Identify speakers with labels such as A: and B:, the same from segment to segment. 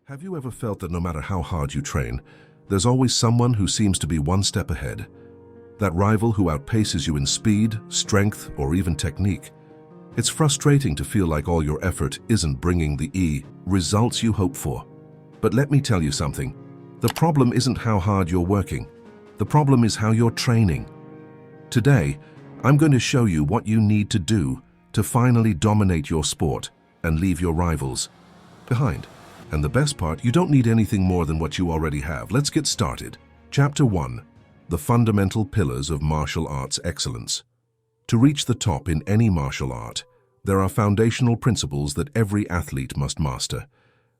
A: Have you ever felt that no matter how hard you train, there's always someone who seems to be one step ahead? That rival who outpaces you in speed, strength, or even technique. It's frustrating to feel like all your effort isn't bringing the results you hope for. But let me tell you something. The problem isn't how hard you're working. The problem is how you're training. Today, I'm going to show you what you need to do to finally dominate your sport and leave your rivals behind. And the best part, you don't need anything more than what you already have. Let's get started. Chapter 1. The Fundamental Pillars of Martial Arts Excellence. To reach the top in any martial art, there are foundational principles that every athlete must master.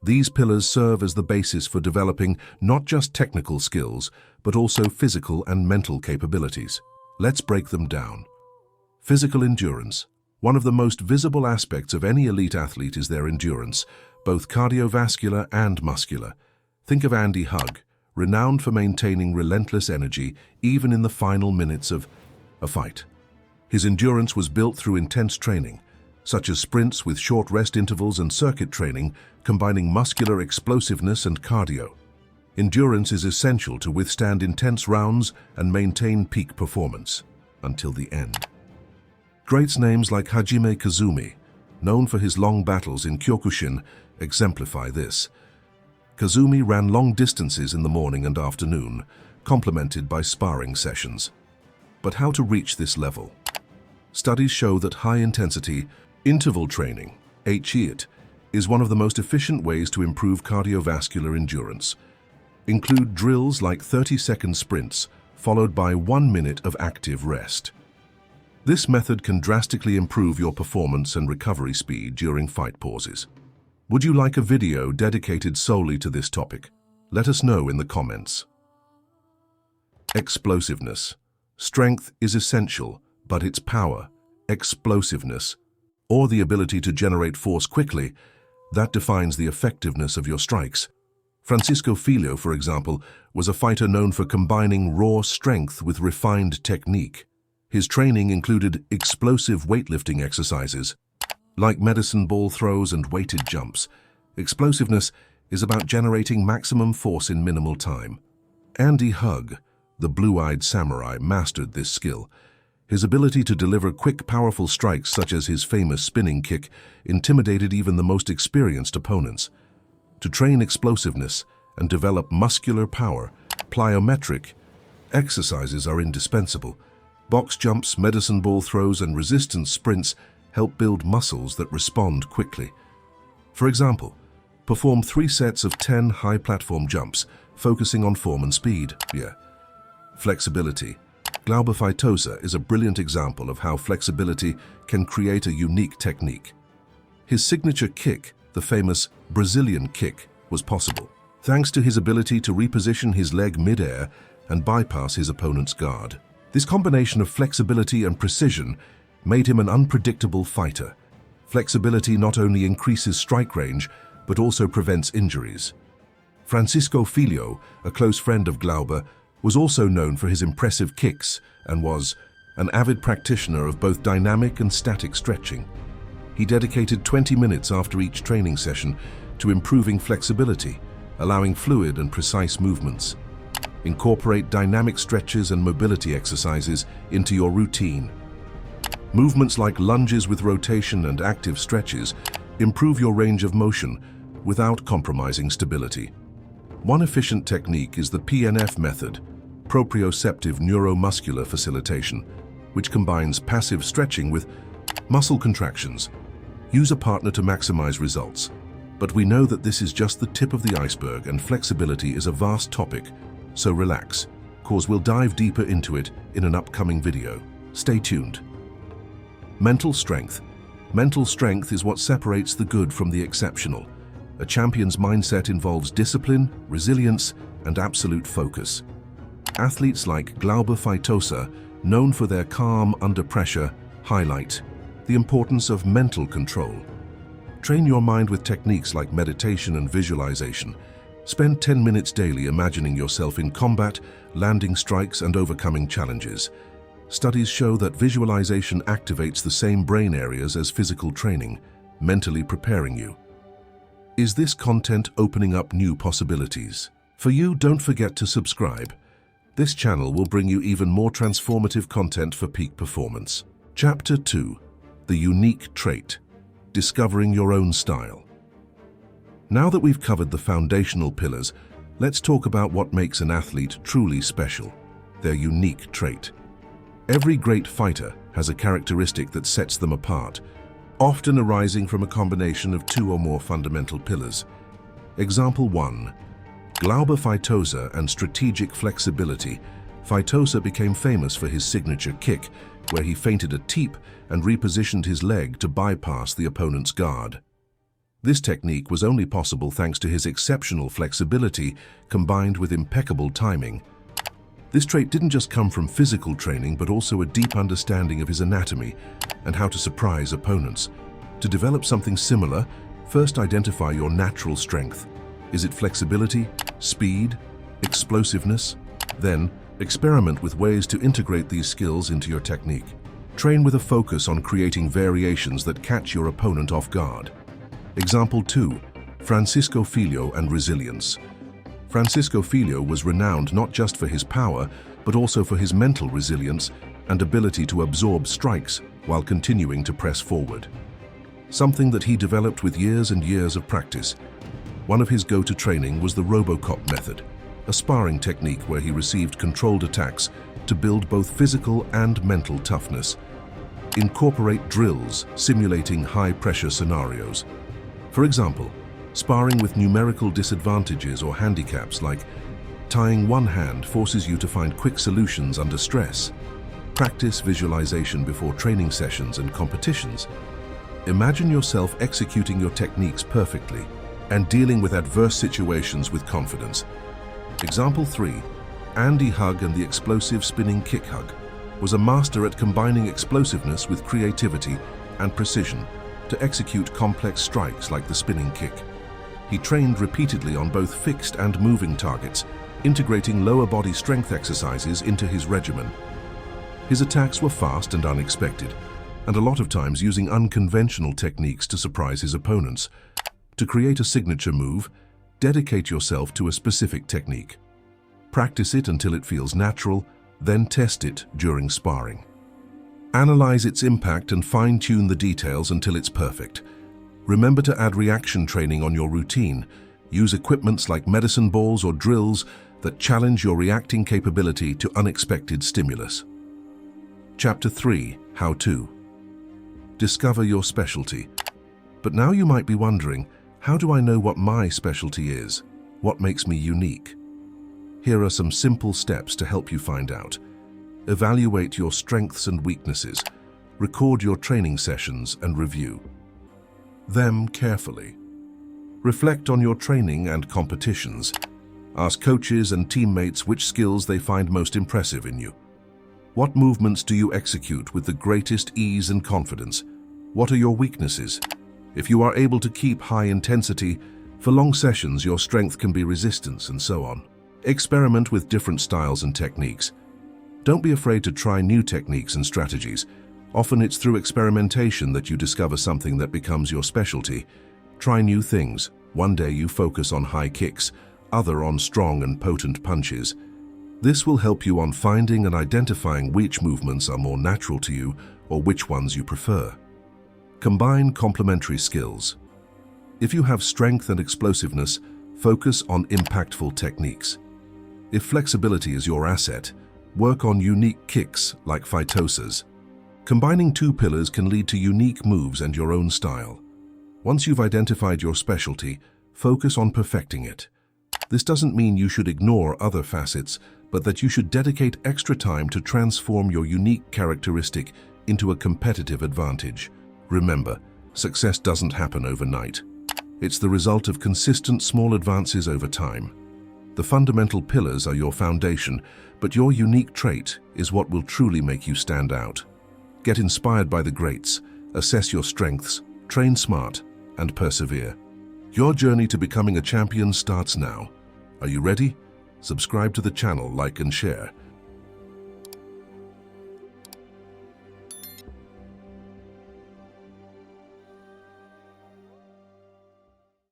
A: These pillars serve as the basis for developing not just technical skills, but also physical and mental capabilities. Let's break them down. Physical endurance. One of the most visible aspects of any elite athlete is their endurance, both cardiovascular and muscular. Think of Andy Hug, renowned for maintaining relentless energy even in the final minutes of a fight. His endurance was built through intense training, such as sprints with short rest intervals and circuit training, combining muscular explosiveness and cardio. Endurance is essential to withstand intense rounds and maintain peak performance until the end. Greats names like Hajime Kazumi, known for his long battles in Kyokushin, exemplify this. Kazumi ran long distances in the morning and afternoon, complemented by sparring sessions. But how to reach this level? Studies show that high-intensity interval training, HIIT, is one of the most efficient ways to improve cardiovascular endurance. Include drills like 30-second sprints, followed by 1 minute of active rest. This method can drastically improve your performance and recovery speed during fight pauses. Would you like a video dedicated solely to this topic? Let us know in the comments. Explosiveness. Strength is essential, but its power, explosiveness, or the ability to generate force quickly, that defines the effectiveness of your strikes. Francisco Filho, for example, was a fighter known for combining raw strength with refined technique. His training included explosive weightlifting exercises, like medicine ball throws and weighted jumps. Explosiveness is about generating maximum force in minimal time. Andy Hug, the blue-eyed samurai, mastered this skill. His ability to deliver quick, powerful strikes, such as his famous spinning kick, intimidated even the most experienced opponents. To train explosiveness and develop muscular power, plyometric exercises are indispensable. Box jumps, medicine ball throws, and resistance sprints help build muscles that respond quickly. For example, perform 3 sets of 10 high platform jumps, focusing on form and speed. Flexibility. Glaube Feitosa is a brilliant example of how flexibility can create a unique technique. His signature kick, the famous Brazilian kick, was possible thanks to his ability to reposition his leg mid-air and bypass his opponent's guard. This combination of flexibility and precision made him an unpredictable fighter. Flexibility not only increases strike range, but also prevents injuries. Francisco Filho, a close friend of Glaube, was also known for his impressive kicks and was an avid practitioner of both dynamic and static stretching. He dedicated 20 minutes after each training session to improving flexibility, allowing fluid and precise movements. Incorporate dynamic stretches and mobility exercises into your routine. Movements like lunges with rotation and active stretches improve your range of motion without compromising stability. One efficient technique is the PNF method, proprioceptive neuromuscular facilitation, which combines passive stretching with muscle contractions. Use a partner to maximize results. But we know that this is just the tip of the iceberg, and flexibility is a vast topic, so relax, cause we'll dive deeper into it in an upcoming video. Stay tuned. Mental strength. Mental strength is what separates the good from the exceptional. A champion's mindset involves discipline, resilience, and absolute focus. Athletes like Glaube Feitosa, known for their calm under pressure, highlight the importance of mental control. Train your mind with techniques like meditation and visualization. Spend 10 minutes daily imagining yourself in combat, landing strikes, and overcoming challenges. Studies show that visualization activates the same brain areas as physical training, mentally preparing you. Is this content opening up new possibilities? For you, don't forget to subscribe. This channel will bring you even more transformative content for peak performance. Chapter 2. The Unique Trait. Discovering your own style. Now that we've covered the foundational pillars, let's talk about what makes an athlete truly special, their unique trait. Every great fighter has a characteristic that sets them apart, often arising from a combination of two or more fundamental pillars. Example 1. Glaube Feitosa and strategic flexibility. Feitosa became famous for his signature kick, where he feinted a teep and repositioned his leg to bypass the opponent's guard. This technique was only possible thanks to his exceptional flexibility combined with impeccable timing. This trait didn't just come from physical training, but also a deep understanding of his anatomy and how to surprise opponents. To develop something similar, first identify your natural strength. Is it flexibility, speed, explosiveness? Then, experiment with ways to integrate these skills into your technique. Train with a focus on creating variations that catch your opponent off guard. Example 2. Francisco Filho and resilience. Francisco Filho was renowned not just for his power, but also for his mental resilience and ability to absorb strikes while continuing to press forward. Something that he developed with years and years of practice. One of his go-to training was the Robocop method, a sparring technique where he received controlled attacks to build both physical and mental toughness. Incorporate drills simulating high-pressure scenarios. For example, sparring with numerical disadvantages or handicaps like tying one hand forces you to find quick solutions under stress. Practice visualization before training sessions and competitions. Imagine yourself executing your techniques perfectly and dealing with adverse situations with confidence. Example 3. Andy Hug and the explosive spinning kick hug was a master at combining explosiveness with creativity and precision to execute complex strikes like the spinning kick. He trained repeatedly on both fixed and moving targets, integrating lower body strength exercises into his regimen. His attacks were fast and unexpected, and a lot of times using unconventional techniques to surprise his opponents. To create a signature move, dedicate yourself to a specific technique. Practice it until it feels natural, then test it during sparring. Analyze its impact and fine-tune the details until it's perfect. Remember to add reaction training on your routine. Use equipments like medicine balls or drills that challenge your reacting capability to unexpected stimulus. Chapter 3. How to. Discover your specialty. But now you might be wondering, how do I know what my specialty is? What makes me unique? Here are some simple steps to help you find out. Evaluate your strengths and weaknesses. Record your training sessions and review them carefully. Reflect on your training and competitions. Ask coaches and teammates which skills they find most impressive in you. What movements do you execute with the greatest ease and confidence? What are your weaknesses? If you are able to keep high intensity, for long sessions your strength can be resistance and so on. Experiment with different styles and techniques. Don't be afraid to try new techniques and strategies. Often it's through experimentation that you discover something that becomes your specialty. Try new things. One day you focus on high kicks, other on strong and potent punches. This will help you on finding and identifying which movements are more natural to you or which ones you prefer. Combine complementary skills. If you have strength and explosiveness, focus on impactful techniques. If flexibility is your asset, work on unique kicks like Feitosa's. Combining two pillars can lead to unique moves and your own style. Once you've identified your specialty, focus on perfecting it. This doesn't mean you should ignore other facets, but that you should dedicate extra time to transform your unique characteristic into a competitive advantage. Remember, success doesn't happen overnight. It's the result of consistent small advances over time. The fundamental pillars are your foundation, but your unique trait is what will truly make you stand out. Get inspired by the greats, assess your strengths, train smart, and persevere. Your journey to becoming a champion starts now. Are you ready? Subscribe to the channel, like and share.